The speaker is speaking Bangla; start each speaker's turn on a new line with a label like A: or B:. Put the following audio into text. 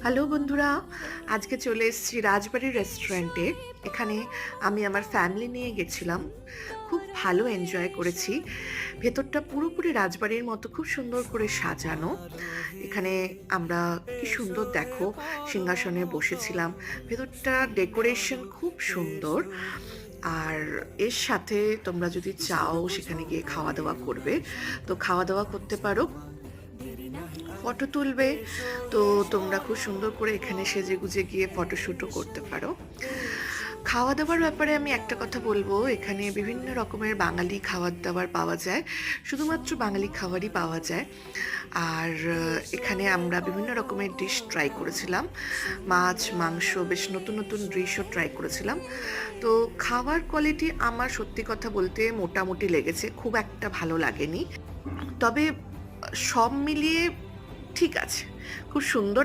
A: হ্যালো বন্ধুরা, আজকে চলে এসেছি রাজবাড়ি রেস্টুরেন্টে। এখানে আমি আমার ফ্যামিলি নিয়ে গেছিলাম। খুব ভালো এনজয় করেছি। ভেতরটা পুরোপুরি রাজবাড়ির মতো খুব সুন্দর করে সাজানো। এখানে আমরা কি সুন্দর দেখো সিংহাসনে বসেছিলাম। ভেতরটা ডেকোরেশন খুব সুন্দর। আর এর সাথে তোমরা যদি চাও সেখানে গিয়ে খাওয়া দাওয়া করবে, তো খাওয়া দাওয়া করতে পারো, ফটো তুলবে। তো তোমরা খুব সুন্দর করে এখানে সেজে গুজে গিয়ে ফটোশ্যুটও করতে পারো। খাওয়া দাওয়ার ব্যাপারে আমি একটা কথা বলবো, এখানে বিভিন্ন রকমের বাঙালি খাবার দাবার পাওয়া যায়, শুধুমাত্র বাঙালি খাবারই পাওয়া যায়। আর এখানে আমরা বিভিন্ন রকমের ডিশ ট্রাই করেছিলাম, মাছ মাংস, বেশ নতুন নতুন ডিশও ট্রাই করেছিলাম। তো খাবার কোয়ালিটি আমার সত্যি কথা বলতে মোটামুটি লেগেছে, খুব একটা ভালো লাগেনি। তবে সব মিলিয়ে ঠিক আছে, খুব সুন্দর